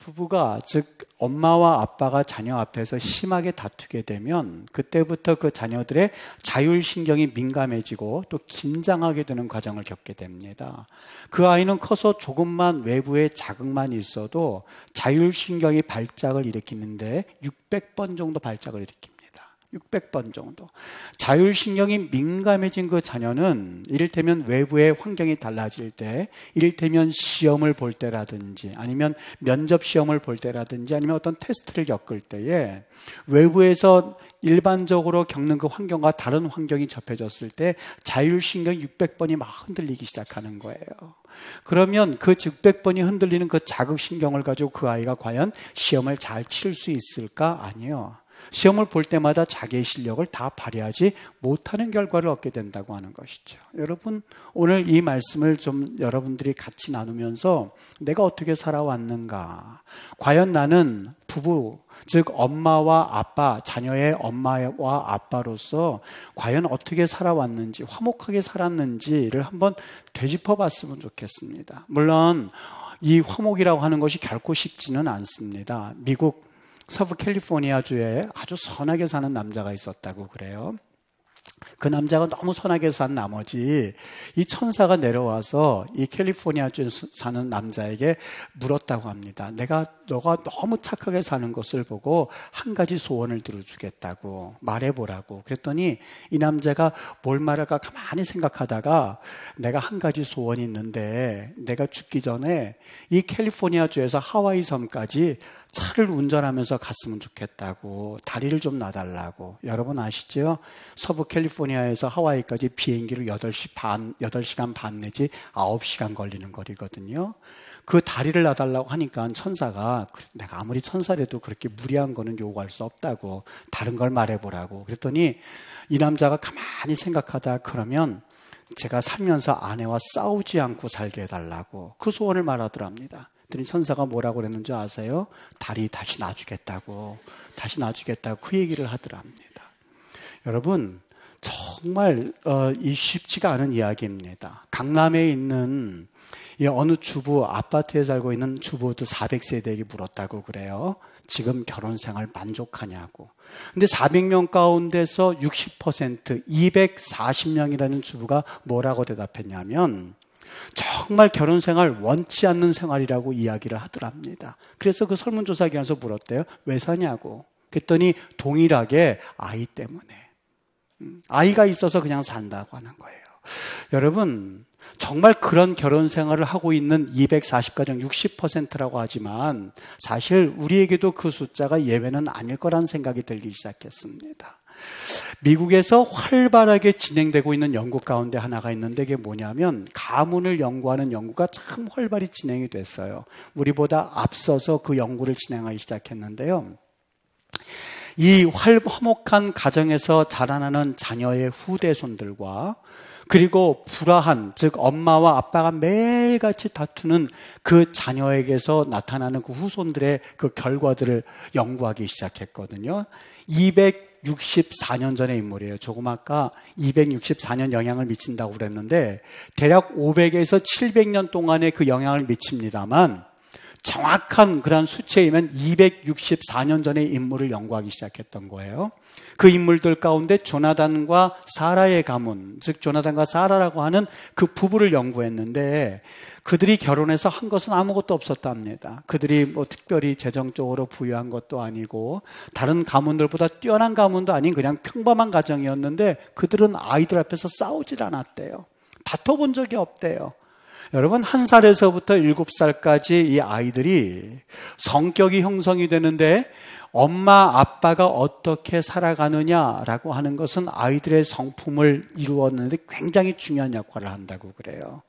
부부가, 즉 엄마와 아빠가 자녀 앞에서 심하게 다투게 되면 그때부터 그 자녀들의 자율신경이 민감해지고 또 긴장하게 되는 과정을 겪게 됩니다. 그 아이는 커서 조금만 외부의 자극만 있어도 자율신경이 발작을 일으키는데 600번 정도 발작을 일으킵니다. 600번 정도. 자율신경이 민감해진 그 자녀는 이를테면 외부의 환경이 달라질 때, 이를테면 시험을 볼 때라든지 아니면 면접 시험을 볼 때라든지 아니면 어떤 테스트를 겪을 때에 외부에서 일반적으로 겪는 그 환경과 다른 환경이 접해졌을 때 자율신경 600번이 막 흔들리기 시작하는 거예요. 그러면 그 600번이 흔들리는 그 자극신경을 가지고 그 아이가 과연 시험을 잘 치를 수 있을까? 아니요. 시험을 볼 때마다 자기의 실력을 다 발휘하지 못하는 결과를 얻게 된다고 하는 것이죠. 여러분, 오늘 이 말씀을 좀 여러분들이 같이 나누면서 내가 어떻게 살아왔는가? 과연 나는 부부, 즉 엄마와 아빠, 자녀의 엄마와 아빠로서 과연 어떻게 살아왔는지, 화목하게 살았는지를 한번 되짚어 봤으면 좋겠습니다. 물론 이 화목이라고 하는 것이 결코 쉽지는 않습니다. 미국 서부 캘리포니아주에 아주 선하게 사는 남자가 있었다고 그래요. 그 남자가 너무 선하게 산 나머지 이 천사가 내려와서 이 캘리포니아주에 사는 남자에게 물었다고 합니다. 너가 너무 착하게 사는 것을 보고 한 가지 소원을 들어주겠다고 말해보라고. 그랬더니 이 남자가 뭘 말할까 가만히 생각하다가 내가 한 가지 소원이 있는데 내가 죽기 전에 이 캘리포니아주에서 하와이 섬까지 차를 운전하면서 갔으면 좋겠다고, 다리를 좀 놔달라고. 여러분 아시죠? 서부 캘리포니아에서 하와이까지 비행기로 8시간 반 내지 9시간 걸리는 거리거든요. 그 다리를 놔달라고 하니까 천사가 내가 아무리 천사라도 그렇게 무리한 거는 요구할 수 없다고, 다른 걸 말해보라고. 그랬더니 이 남자가 가만히 생각하다 그러면 제가 살면서 아내와 싸우지 않고 살게 해달라고 그 소원을 말하더랍니다. 그랬더니 천사가 뭐라고 그랬는지 아세요? 다리 다시 놔주겠다고 그 얘기를 하더랍니다. 여러분, 정말 이 쉽지가 않은 이야기입니다. 강남에 있는 이 어느 주부, 아파트에 살고 있는 주부도 400세대에게 물었다고 그래요. 지금 결혼 생활 만족하냐고. 근데 400명 가운데서 60%, 240명이라는 주부가 뭐라고 대답했냐면 정말 결혼 생활 원치 않는 생활이라고 이야기를 하더랍니다. 그래서 그 설문조사기관에서 물었대요. 왜 사냐고. 그랬더니 동일하게 아이 때문에. 아이가 있어서 그냥 산다고 하는 거예요. 여러분, 정말 그런 결혼 생활을 하고 있는 240가정 60%라고 하지만 사실 우리에게도 그 숫자가 예외는 아닐 거란 생각이 들기 시작했습니다. 미국에서 활발하게 진행되고 있는 연구 가운데 하나가 있는데 그게 뭐냐면 가문을 연구하는 연구가 참 활발히 진행이 됐어요. 우리보다 앞서서 그 연구를 진행하기 시작했는데요. 이 화목한 가정에서 자라나는 자녀의 후대손들과 그리고 불화한, 즉 엄마와 아빠가 매일같이 다투는 그 자녀에게서 나타나는 그 후손들의 그 결과들을 연구하기 시작했거든요. 264년 전의 인물이에요. 조금 아까 264년 영향을 미친다고 그랬는데 대략 500에서 700년 동안의 그 영향을 미칩니다만 정확한 그런 수치이면 264년 전의 인물을 연구하기 시작했던 거예요. 그 인물들 가운데 조나단과 사라의 가문, 즉 조나단과 사라라고 하는 그 부부를 연구했는데 그들이 결혼해서 한 것은 아무것도 없었답니다. 그들이 뭐 특별히 재정적으로 부유한 것도 아니고 다른 가문들보다 뛰어난 가문도 아닌 그냥 평범한 가정이었는데 그들은 아이들 앞에서 싸우질 않았대요. 다퉈본 적이 없대요. 여러분, 1살에서부터 7살까지 이 아이들이 성격이 형성이 되는데 엄마, 아빠가 어떻게 살아가느냐라고 하는 것은 아이들의 성품을 이루었는데 굉장히 중요한 역할을 한다고 그래요.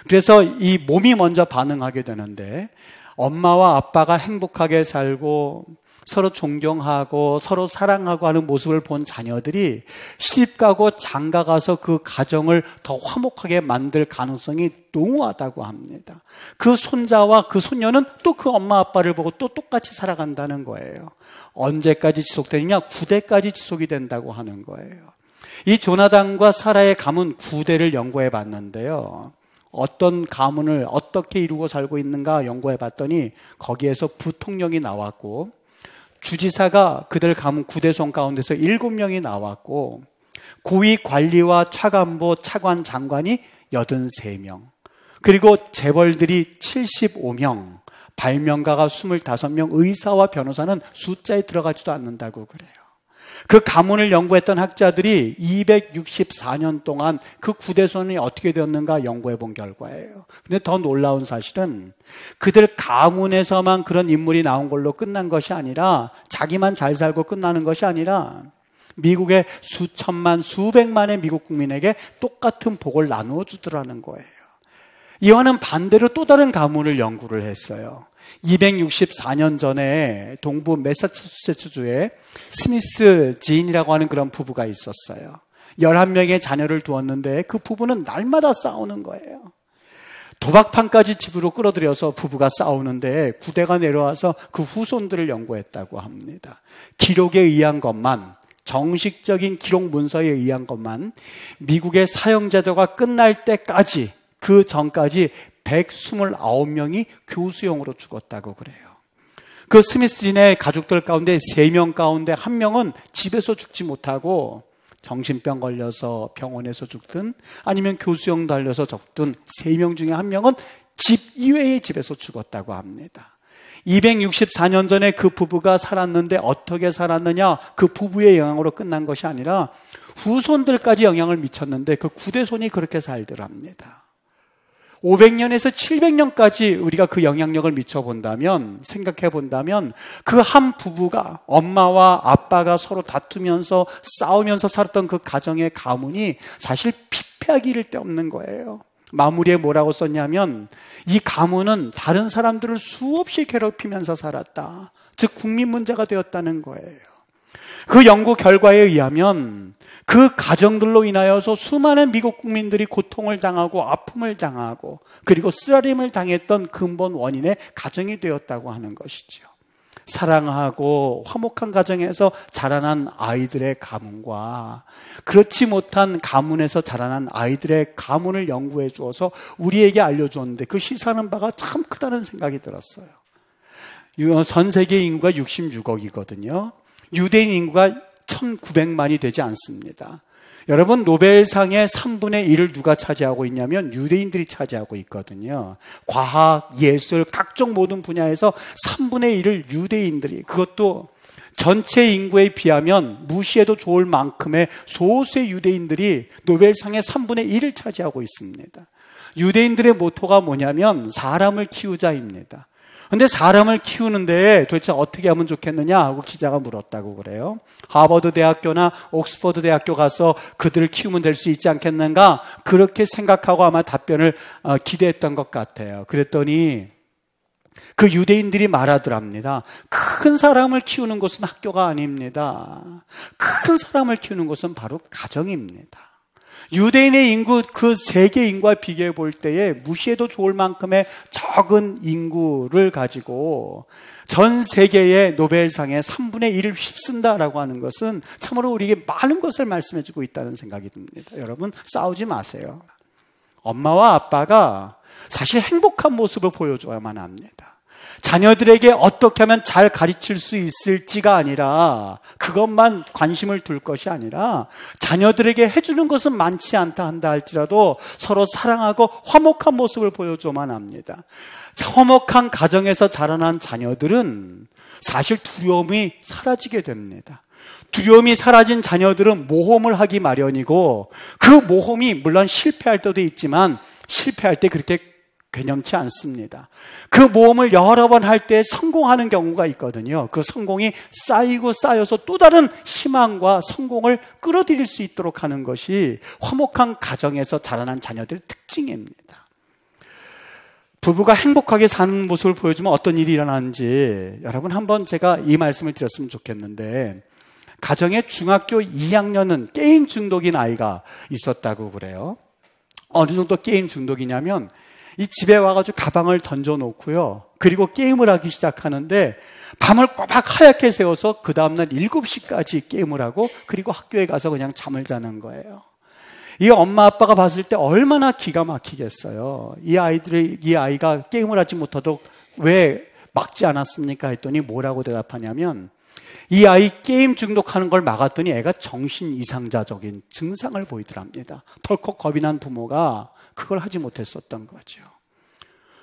그래서 이 몸이 먼저 반응하게 되는데 엄마와 아빠가 행복하게 살고 서로 존경하고 서로 사랑하고 하는 모습을 본 자녀들이 시집가고 장가가서 그 가정을 더 화목하게 만들 가능성이 농후하다고 합니다. 그 손자와 그 손녀는 또 그 엄마 아빠를 보고 또 똑같이 살아간다는 거예요. 언제까지 지속되느냐? 9대까지 지속이 된다고 하는 거예요. 이 조나단과 사라의 가문 9대를 연구해 봤는데요. 어떤 가문을 어떻게 이루고 살고 있는가 연구해 봤더니 거기에서 부통령이 나왔고 주지사가 그들 가문 9대손 가운데서 7명이 나왔고 고위 관리와 차관보, 차관 장관이 83명, 그리고 재벌들이 75명, 발명가가 25명, 의사와 변호사는 숫자에 들어가지도 않는다고 그래요. 그 가문을 연구했던 학자들이 264년 동안 그 9대손이 어떻게 되었는가 연구해 본 결과예요. 근데 더 놀라운 사실은 그들 가문에서만 그런 인물이 나온 걸로 끝난 것이 아니라, 자기만 잘 살고 끝나는 것이 아니라 미국의 수천만, 수백만의 미국 국민에게 똑같은 복을 나누어 주더라는 거예요. 이와는 반대로 또 다른 가문을 연구를 했어요. 264년 전에 동부 매사추세츠주에 스미스 지인이라고 하는 그런 부부가 있었어요. 11명의 자녀를 두었는데 그 부부는 날마다 싸우는 거예요. 도박판까지 집으로 끌어들여서 부부가 싸우는데 구대가 내려와서 그 후손들을 연구했다고 합니다. 기록에 의한 것만, 정식적인 기록 문서에 의한 것만 미국의 사형제도가 끝날 때까지, 그 전까지 129명이 교수형으로 죽었다고 그래요. 그 스미스진의 가족들 가운데 3명 가운데 1명은 집에서 죽지 못하고 정신병 걸려서 병원에서 죽든 아니면 교수형 달려서 죽든 3명 중에 1명은 집 이외의 집에서 죽었다고 합니다. 264년 전에 그 부부가 살았는데 어떻게 살았느냐, 그 부부의 영향으로 끝난 것이 아니라 후손들까지 영향을 미쳤는데 그 9대손이 그렇게 살더랍니다. 500년에서 700년까지 우리가 그 영향력을 미쳐본다면, 생각해본다면 그 한 부부가, 엄마와 아빠가 서로 다투면서 싸우면서 살았던 그 가정의 가문이 사실 피폐하기 이를 데 없는 거예요. 마무리에 뭐라고 썼냐면, 이 가문은 다른 사람들을 수없이 괴롭히면서 살았다. 즉 국민 문제가 되었다는 거예요. 그 연구 결과에 의하면 그 가정들로 인하여서 수많은 미국 국민들이 고통을 당하고 아픔을 당하고 그리고 쓰라림을 당했던 근본 원인의 가정이 되었다고 하는 것이죠. 사랑하고 화목한 가정에서 자라난 아이들의 가문과 그렇지 못한 가문에서 자라난 아이들의 가문을 연구해 주어서 우리에게 알려주었는데 그 시사하는 바가 참 크다는 생각이 들었어요. 전 세계 인구가 66억이거든요. 유대인 인구가 1900만이 되지 않습니다. 여러분, 노벨상의 3분의 1을 누가 차지하고 있냐면 유대인들이 차지하고 있거든요. 과학, 예술, 각종 모든 분야에서 3분의 1을 유대인들이, 그것도 전체 인구에 비하면 무시해도 좋을 만큼의 소수의 유대인들이 노벨상의 3분의 1을 차지하고 있습니다. 유대인들의 모토가 뭐냐면 사람을 키우자입니다. 근데 사람을 키우는데 도대체 어떻게 하면 좋겠느냐 하고 기자가 물었다고 그래요. 하버드 대학교나 옥스퍼드 대학교 가서 그들을 키우면 될 수 있지 않겠는가, 그렇게 생각하고 아마 답변을 기대했던 것 같아요. 그랬더니 그 유대인들이 말하더랍니다. 큰 사람을 키우는 것은 학교가 아닙니다. 큰 사람을 키우는 것은 바로 가정입니다. 유대인의 인구, 그 세계 인구와 비교해 볼 때에 무시해도 좋을 만큼의 적은 인구를 가지고 전 세계의 노벨상의 3분의 1을 휩쓴다라고 하는 것은 참으로 우리에게 많은 것을 말씀해 주고 있다는 생각이 듭니다. 여러분, 싸우지 마세요. 엄마와 아빠가 사실 행복한 모습을 보여줘야만 합니다. 자녀들에게 어떻게 하면 잘 가르칠 수 있을지가 아니라, 그것만 관심을 둘 것이 아니라 자녀들에게 해주는 것은 많지 않다 한다 할지라도 서로 사랑하고 화목한 모습을 보여줘야만 합니다. 화목한 가정에서 자라난 자녀들은 사실 두려움이 사라지게 됩니다. 두려움이 사라진 자녀들은 모험을 하기 마련이고, 그 모험이 물론 실패할 때도 있지만 실패할 때 그렇게 괴념치 않습니다. 그 모험을 여러 번 할 때 성공하는 경우가 있거든요. 그 성공이 쌓이고 쌓여서 또 다른 희망과 성공을 끌어들일 수 있도록 하는 것이 화목한 가정에서 자라난 자녀들의 특징입니다. 부부가 행복하게 사는 모습을 보여주면 어떤 일이 일어나는지 여러분, 한번 제가 이 말씀을 드렸으면 좋겠는데, 가정에 중학교 2학년은 게임 중독인 아이가 있었다고 그래요. 어느 정도 게임 중독이냐면 이 집에 와가지고 가방을 던져놓고요, 그리고 게임을 하기 시작하는데 밤을 꼬박 하얗게 새워서 그 다음날 7시까지 게임을 하고 그리고 학교에 가서 그냥 잠을 자는 거예요. 이 엄마 아빠가 봤을 때 얼마나 기가 막히겠어요. 이 아이가 게임을 하지 못하도록 왜 막지 않았습니까? 했더니 뭐라고 대답하냐면, 이 아이 게임 중독하는 걸 막았더니 애가 정신 이상자적인 증상을 보이더랍니다. 덜컥 겁이 난 부모가 그걸 하지 못했었던 거죠.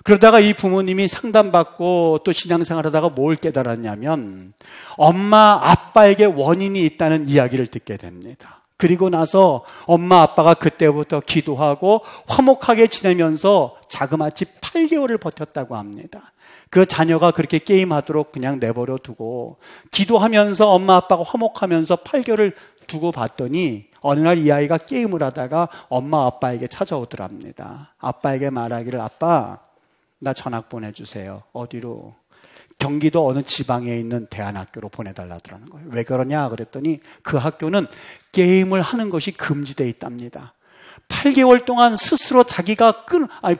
그러다가 이 부모님이 상담받고 또 신앙생활 하다가 뭘 깨달았냐면, 엄마 아빠에게 원인이 있다는 이야기를 듣게 됩니다. 그리고 나서 엄마 아빠가 그때부터 기도하고 화목하게 지내면서 자그마치 8개월을 버텼다고 합니다. 그 자녀가 그렇게 게임하도록 그냥 내버려 두고 기도하면서 엄마 아빠가 화목하면서 8개월을 두고 봤더니 어느 날 이 아이가 게임을 하다가 엄마 아빠에게 찾아오더랍니다. 아빠에게 말하기를, 아빠 나 전학 보내주세요. 어디로? 경기도 어느 지방에 있는 대안학교로 보내달라더라는 거예요. 왜 그러냐 그랬더니 그 학교는 게임을 하는 것이 금지되어 있답니다. 8개월 동안 스스로 자기가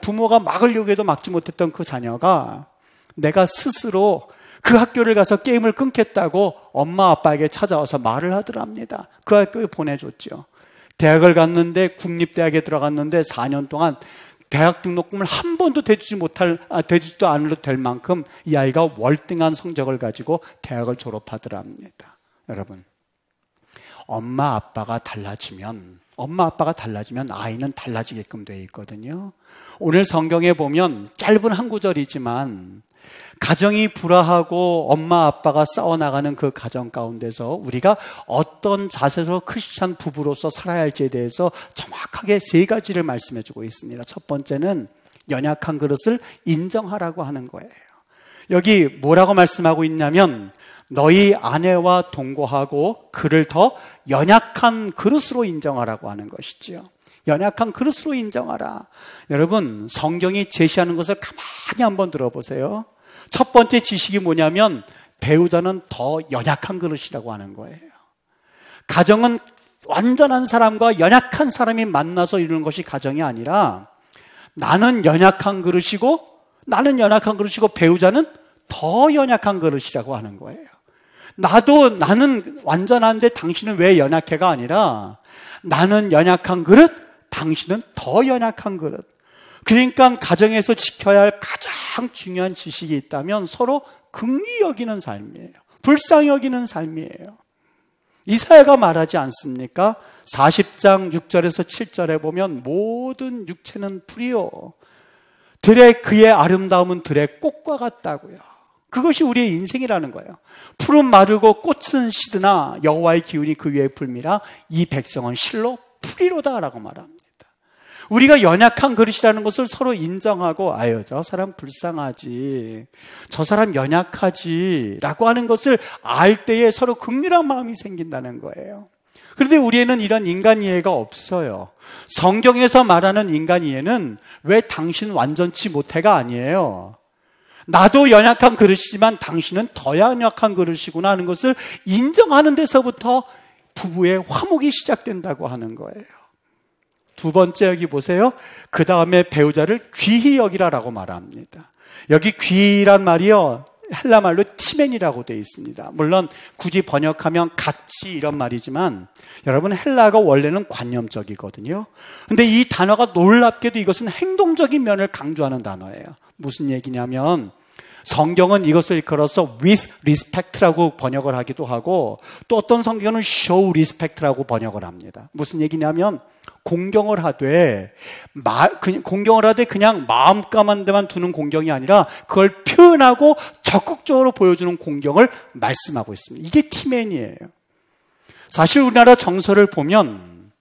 부모가 막으려고 해도 막지 못했던 그 자녀가 내가 스스로 그 학교를 가서 게임을 끊겠다고 엄마 아빠에게 찾아와서 말을 하더랍니다. 그 학교에 보내줬죠. 대학을 갔는데, 국립대학에 들어갔는데 4년 동안 대학 등록금을 한 번도 대주지도 않아도 될 만큼 이 아이가 월등한 성적을 가지고 대학을 졸업하더랍니다. 여러분, 엄마 아빠가 달라지면 아이는 달라지게끔 되어 있거든요. 오늘 성경에 보면 짧은 한 구절이지만 가정이 불화하고 엄마 아빠가 싸워나가는 그 가정 가운데서 우리가 어떤 자세로 크리스찬 부부로서 살아야 할지에 대해서 정확하게 3가지를 말씀해주고 있습니다. 첫 번째는 연약한 그릇을 인정하라고 하는 거예요. 여기 뭐라고 말씀하고 있냐면, 너희 아내와 동거하고 그를 더 연약한 그릇으로 인정하라고 하는 것이지요. 연약한 그릇으로 인정하라. 여러분, 성경이 제시하는 것을 가만히 한번 들어보세요. 첫 번째 지식이 뭐냐면, 배우자는 더 연약한 그릇이라고 하는 거예요. 가정은 완전한 사람과 연약한 사람이 만나서 이루는 것이 가정이 아니라, 나는 연약한 그릇이고 배우자는 더 연약한 그릇이라고 하는 거예요. 나는 완전한데 당신은 왜 연약해가 아니라, 나는 연약한 그릇, 당신은 더 연약한 그릇. 그러니까 가정에서 지켜야 할 가장 중요한 지식이 있다면 서로 긍휼히 여기는 삶이에요. 불쌍히 여기는 삶이에요. 이사야가 말하지 않습니까? 40장 6절에서 7절에 보면, 모든 육체는 풀이요, 그의 아름다움은 들의 꽃과 같다고요. 그것이 우리의 인생이라는 거예요. 풀은 마르고 꽃은 시드나 여호와의 기운이 그 위에 불미라 이 백성은 실로 풀이로다라고 말합니다. 우리가 연약한 그릇이라는 것을 서로 인정하고, 아유 저 사람 불쌍하지, 저 사람 연약하지 라고 하는 것을 알 때에 서로 긍휼한 마음이 생긴다는 거예요. 그런데 우리에는 이런 인간 이해가 없어요. 성경에서 말하는 인간 이해는 왜 당신 완전치 못해가 아니에요. 나도 연약한 그릇이지만 당신은 더 연약한 그릇이구나 하는 것을 인정하는 데서부터 부부의 화목이 시작된다고 하는 거예요. 두 번째, 여기 보세요. 그 다음에 배우자를 귀히 여기라라고 말합니다. 여기 귀란 말이요, 헬라 말로 티멘이라고 되어 있습니다. 물론 굳이 번역하면 같이 이런 말이지만, 여러분 헬라가 원래는 관념적이거든요. 근데 이 단어가 놀랍게도 이것은 행동적인 면을 강조하는 단어예요. 무슨 얘기냐면, 성경은 이것을 일컬어서 with respect라고 번역을 하기도 하고, 또 어떤 성경은 show respect라고 번역을 합니다. 무슨 얘기냐면, 공경을 하되 그냥 마음가만 데만 두는 공경이 아니라 그걸 표현하고 적극적으로 보여주는 공경을 말씀하고 있습니다. 이게 티맨이에요. 사실 우리나라 정서를 보면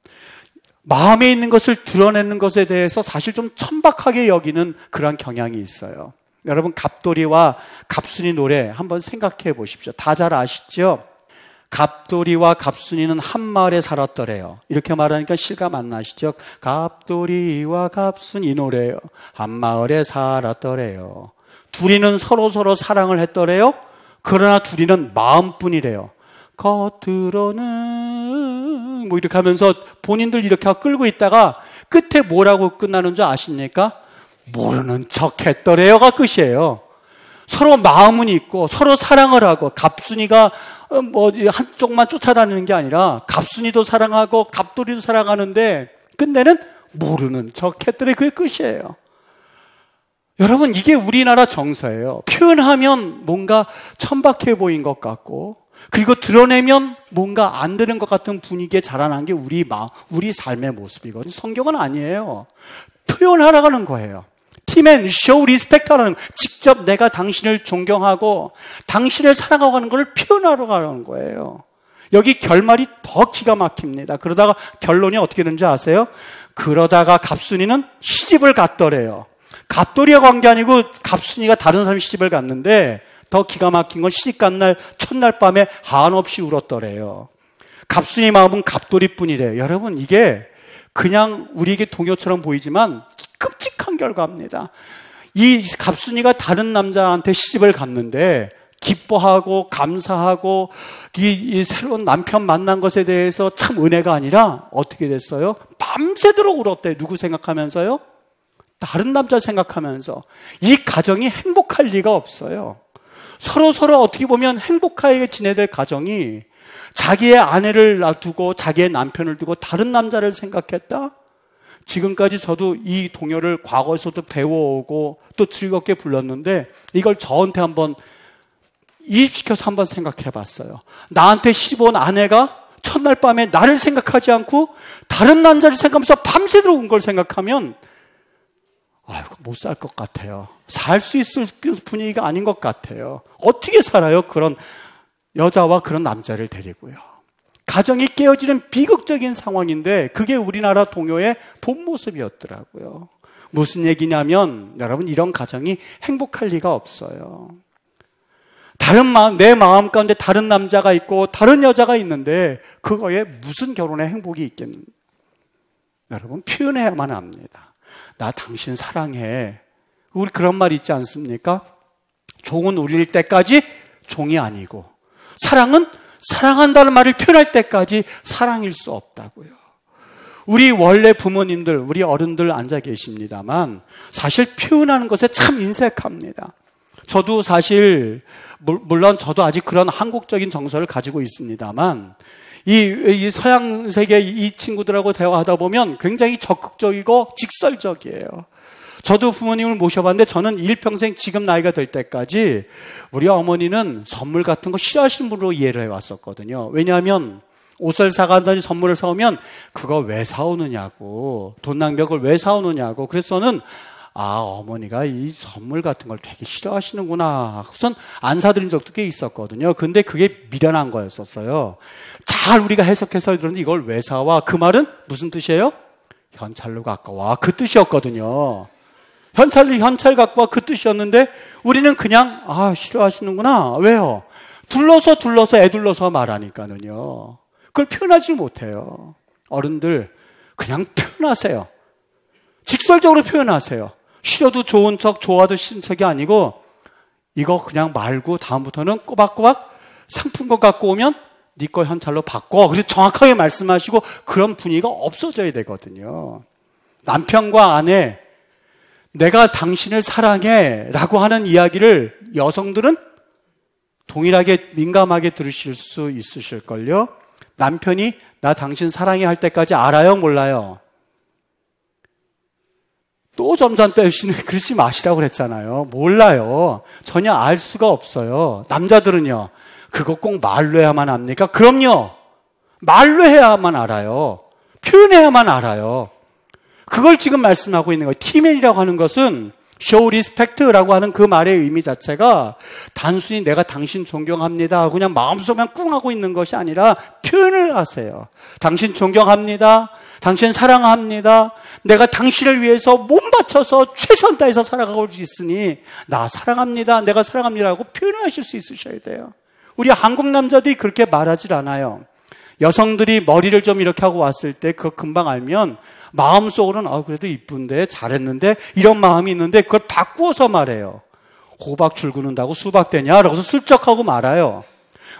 마음에 있는 것을 드러내는 것에 대해서 사실 좀 천박하게 여기는 그런 경향이 있어요. 여러분, 갑돌이와 갑순이 노래 한번 생각해 보십시오. 다 잘 아시죠? 갑돌이와 갑순이는 한 마을에 살았더래요. 이렇게 말하니까 실감 안 나시죠? 갑돌이와 갑순이 노래요. 한 마을에 살았더래요. 둘이는 서로 사랑을 했더래요. 그러나 둘이는 마음뿐이래요. 겉으로는 뭐 이렇게 하면서 본인들 이렇게 끌고 있다가 끝에 뭐라고 끝나는 줄 아십니까? 모르는 척 했더래요가 끝이에요. 서로 마음은 있고 서로 사랑을 하고, 갑순이가 한쪽만 쫓아다니는 게 아니라 갑순이도 사랑하고 갑돌이도 사랑하는데, 끝내는 모르는 척했더니 그게 끝이에요. 여러분, 이게 우리나라 정서예요. 표현하면 뭔가 천박해 보인 것 같고, 그리고 드러내면 뭔가 안 되는 것 같은 분위기에 자라난 게 우리 삶의 모습이거든요. 성경은 아니에요. 표현하라는 거예요. 팀 앤 쇼 리스펙트하라는 거예요. 직접 내가 당신을 존경하고 당신을 사랑하고 하는 걸 표현하러 가는 거예요. 여기 결말이 더 기가 막힙니다. 그러다가 결론이 어떻게 되는지 아세요? 그러다가 갑순이는 시집을 갔더래요. 갑돌이가 간 게 아니고 갑순이가 다른 사람 시집을 갔는데, 더 기가 막힌 건 시집 간 날 첫날 밤에 한없이 울었더래요. 갑순이 마음은 갑돌이뿐이래요. 여러분, 이게 그냥 우리에게 동요처럼 보이지만 끔찍한 결과입니다. 이 갑순이가 다른 남자한테 시집을 갔는데 기뻐하고 감사하고 이 새로운 남편 만난 것에 대해서 참 은혜가 아니라 어떻게 됐어요? 밤새도록 울었대요. 누구 생각하면서요? 다른 남자 생각하면서. 이 가정이 행복할 리가 없어요. 서로 어떻게 보면 행복하게 지내야 될 가정이 자기의 아내를 놔두고 자기의 남편을 두고 다른 남자를 생각했다? 지금까지 저도 이 동요를 과거에서도 배워오고 또 즐겁게 불렀는데, 이걸 저한테 한번 이입시켜서 한번 생각해 봤어요. 나한테 시집 온 아내가 첫날 밤에 나를 생각하지 않고 다른 남자를 생각하면서 밤새도록 운 걸 생각하면 못 살 것 같아요. 살 수 있을 분위기가 아닌 것 같아요. 어떻게 살아요? 그런 여자와 그런 남자를 데리고요. 가정이 깨어지는 비극적인 상황인데 그게 우리나라 동요의 본 모습이었더라고요. 무슨 얘기냐면, 여러분, 이런 가정이 행복할 리가 없어요. 내 마음 가운데 다른 남자가 있고 다른 여자가 있는데 그거에 무슨 결혼의 행복이 있겠는가? 여러분, 표현해야만 합니다. 나 당신 사랑해. 우리 그런 말 있지 않습니까? 종은 울릴 때까지 종이 아니고, 사랑은 사랑한다는 말을 표현할 때까지 사랑일 수 없다고요. 우리 원래 부모님들, 우리 어른들 앉아 계십니다만 사실 표현하는 것에 참 인색합니다. 저도 사실 물론 저도 아직 그런 한국적인 정서를 가지고 있습니다만 이 서양 세계 이 친구들하고 대화하다 보면 굉장히 적극적이고 직설적이에요. 저도 부모님을 모셔봤는데 저는 일평생 지금 나이가 될 때까지 우리 어머니는 선물 같은 거 싫어하시는 분으로 이해를 해왔었거든요. 왜냐하면 옷을 사간다니 선물을 사오면 그거 왜 사오느냐고, 돈 낭비한 걸 왜 사오느냐고. 그래서 저는 어머니가 이 선물 같은 걸 되게 싫어하시는구나. 우선 안 사드린 적도 꽤 있었거든요. 근데 그게 미련한 거였었어요. 잘 우리가 해석해서 들었는데 이걸 왜 사와? 그 말은 무슨 뜻이에요? 현찰로 갖고 와. 그 뜻이었거든요. 현찰 갖고 와. 그 뜻이었는데 우리는 그냥 싫어하시는구나. 왜요? 둘러서 애둘러서 말하니까는요. 그걸 표현하지 못해요. 어른들 그냥 표현하세요. 직설적으로 표현하세요. 싫어도 좋은 척, 좋아도 싫은 척이 아니고 이거 그냥 말고 다음부터는 꼬박꼬박 상품권 갖고 오면 네 거 현찰로 바꿔. 그래서 정확하게 말씀하시고 그런 분위기가 없어져야 되거든요. 남편과 아내, 내가 당신을 사랑해 라고 하는 이야기를 여성들은 동일하게 민감하게 들으실 수 있으실걸요. 남편이 나 당신 사랑해 할 때까지 알아요? 몰라요? 또 점점 빼시는, 그러지 마시라고 그랬잖아요. 몰라요. 전혀 알 수가 없어요. 남자들은요, 그거 꼭 말로 해야만 합니까? 그럼요. 말로 해야만 알아요. 표현해야만 알아요. 그걸 지금 말씀하고 있는 거예요. 티맨이라고 하는 것은 show respect라고 하는 그 말의 의미 자체가 단순히 내가 당신 존경합니다 하고 그냥 마음속에만 꿍 하고 있는 것이 아니라 표현을 하세요. 당신 존경합니다. 당신 사랑합니다. 내가 당신을 위해서 몸 바쳐서 최선 다해서 살아가고 있으니 나 사랑합니다. 내가 사랑합니다라고 표현을 하실 수 있으셔야 돼요. 우리 한국 남자들이 그렇게 말하질 않아요. 여성들이 머리를 좀 이렇게 하고 왔을 때 그거 금방 알면 마음속으로는 그래도 이쁜데 잘했는데 이런 마음이 있는데 그걸 바꾸어서 말해요. 호박 줄 긋는다고 수박 되냐? 라고서 슬쩍 하고 말아요.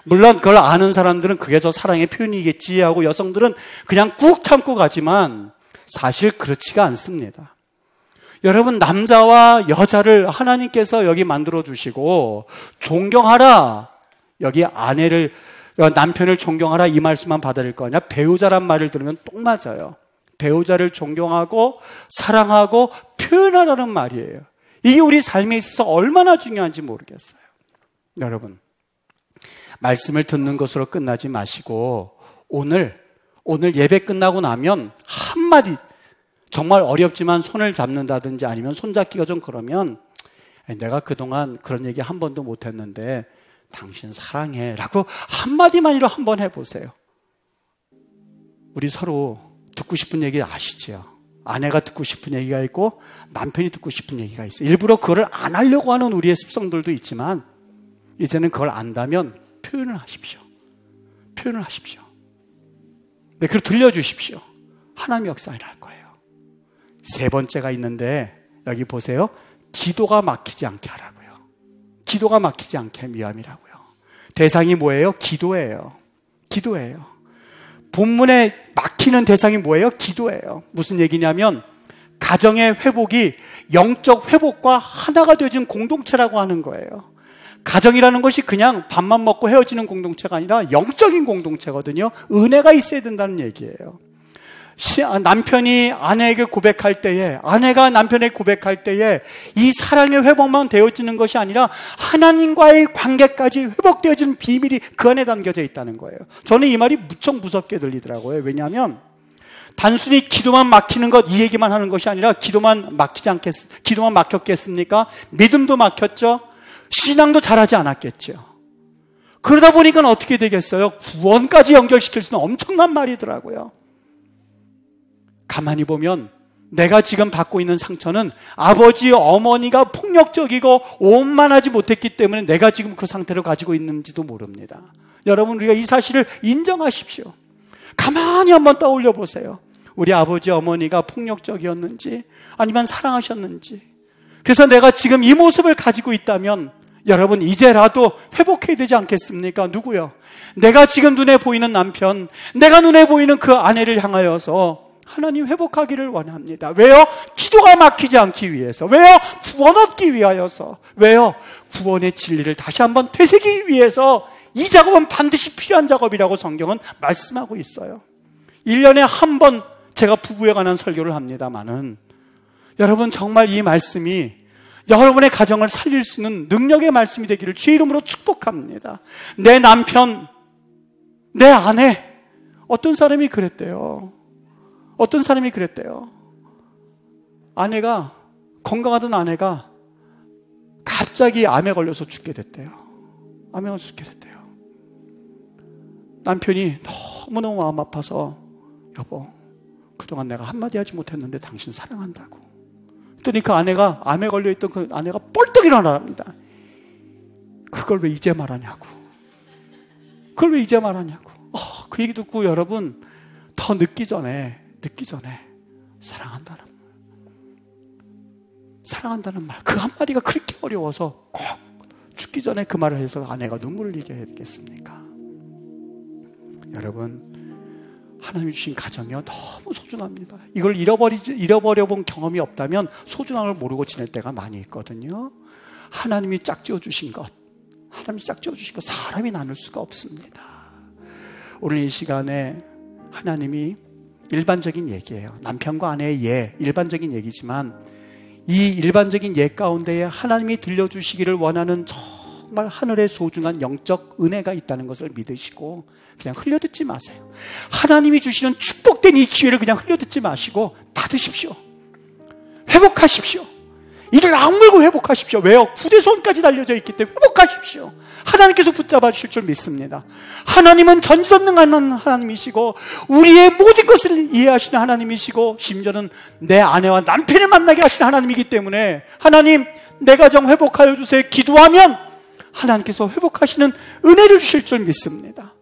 물론 그걸 아는 사람들은 그게 저 사랑의 표현이겠지 하고 여성들은 그냥 꾹 참고 가지만 사실 그렇지가 않습니다. 여러분, 남자와 여자를 하나님께서 여기 만들어 주시고 존경하라. 여기 남편을 존경하라 이 말씀만 받아들일 거냐? 배우자란 말을 들으면 똥 맞아요. 배우자를 존경하고 사랑하고 표현하라는 말이에요. 이게 우리 삶에 있어서 얼마나 중요한지 모르겠어요. 여러분, 말씀을 듣는 것으로 끝나지 마시고 오늘 예배 끝나고 나면 한마디, 정말 어렵지만 손을 잡는다든지 아니면 손잡기가 좀 그러면 내가 그동안 그런 얘기 한 번도 못했는데 당신 사랑해 라고 한마디만이라도 한번 해보세요. 우리 서로 듣고 싶은 얘기 아시죠? 아내가 듣고 싶은 얘기가 있고 남편이 듣고 싶은 얘기가 있어요. 일부러 그걸 안 하려고 하는 우리의 습성들도 있지만 이제는 그걸 안다면 표현을 하십시오. 표현을 하십시오. 네, 그걸 들려주십시오. 하나님의 역사를 할 거예요. 세 번째가 있는데 여기 보세요. 기도가 막히지 않게 하라고요. 기도가 막히지 않게 위함이라고요. 대상이 뭐예요? 기도예요. 기도예요. 본문에 막히는 대상이 뭐예요? 기도예요. 무슨 얘기냐면 가정의 회복이 영적 회복과 하나가 되어진 공동체라고 하는 거예요. 가정이라는 것이 그냥 밥만 먹고 헤어지는 공동체가 아니라 영적인 공동체거든요. 은혜가 있어야 된다는 얘기예요. 남편이 아내에게 고백할 때에, 아내가 남편에게 고백할 때에 이 사랑의 회복만 되어지는 것이 아니라 하나님과의 관계까지 회복되어지는 비밀이 그 안에 담겨져 있다는 거예요. 저는 이 말이 무척 무섭게 들리더라고요. 왜냐하면 단순히 기도만 막히는 것, 이 얘기만 하는 것이 아니라 기도만 막혔겠습니까? 믿음도 막혔죠. 신앙도 잘하지 않았겠죠. 그러다 보니까 어떻게 되겠어요? 구원까지 연결시킬 수는 엄청난 말이더라고요. 가만히 보면 내가 지금 받고 있는 상처는 아버지, 어머니가 폭력적이고 원만하지 못했기 때문에 내가 지금 그 상태를 가지고 있는지도 모릅니다. 여러분, 우리가 이 사실을 인정하십시오. 가만히 한번 떠올려 보세요. 우리 아버지, 어머니가 폭력적이었는지 아니면 사랑하셨는지. 그래서 내가 지금 이 모습을 가지고 있다면 여러분, 이제라도 회복해야 되지 않겠습니까? 누구요? 내가 지금 눈에 보이는 남편, 내가 눈에 보이는 그 아내를 향하여서 하나님 회복하기를 원합니다. 왜요? 기도가 막히지 않기 위해서. 왜요? 구원 얻기 위하여서. 왜요? 구원의 진리를 다시 한번 되새기기 위해서. 이 작업은 반드시 필요한 작업이라고 성경은 말씀하고 있어요. 1년에 한 번 제가 부부에 관한 설교를 합니다마는 여러분, 정말 이 말씀이 여러분의 가정을 살릴 수 있는 능력의 말씀이 되기를 주의 이름으로 축복합니다. 내 남편, 내 아내, 어떤 사람이 그랬대요. 아내가, 건강하던 아내가 갑자기 암에 걸려서 죽게 됐대요. 남편이 너무너무 마음 아파서 여보, 그동안 내가 한마디 하지 못했는데 당신 사랑한다고. 그랬더니 그 아내가, 암에 걸려있던 그 아내가 뻘떡 일어나랍니다. 그걸 왜 이제 말하냐고. 그 얘기 듣고 여러분, 더 늦기 전에 사랑한다는 말, 그 한마디가 그렇게 어려워서 꼭 죽기 전에 그 말을 해서 아내가 눈물을 흘리게 했겠습니까? 여러분, 하나님이 주신 가정이요, 너무 소중합니다. 이걸 잃어버려본 경험이 없다면 소중함을 모르고 지낼 때가 많이 있거든요. 하나님이 짝지어 주신 것, 사람이 나눌 수가 없습니다. 오늘 이 시간에 하나님이 일반적인 얘기예요. 남편과 아내의 예, 일반적인 얘기지만 이 일반적인 예 가운데에 하나님이 들려주시기를 원하는 정말 하늘의 소중한 영적 은혜가 있다는 것을 믿으시고 그냥 흘려듣지 마세요. 하나님이 주시는 축복된 이 기회를 그냥 흘려듣지 마시고 받으십시오. 회복하십시오. 이를 악물고 회복하십시오. 왜요? 구대손까지 달려져 있기 때문에 회복하십시오. 하나님께서 붙잡아 주실 줄 믿습니다. 하나님은 전지전능한 하나님이시고 우리의 모든 것을 이해하시는 하나님이시고 심지어는 내 아내와 남편을 만나게 하시는 하나님이기 때문에 하나님, 내 가정 회복하여 주세요. 기도하면 하나님께서 회복하시는 은혜를 주실 줄 믿습니다.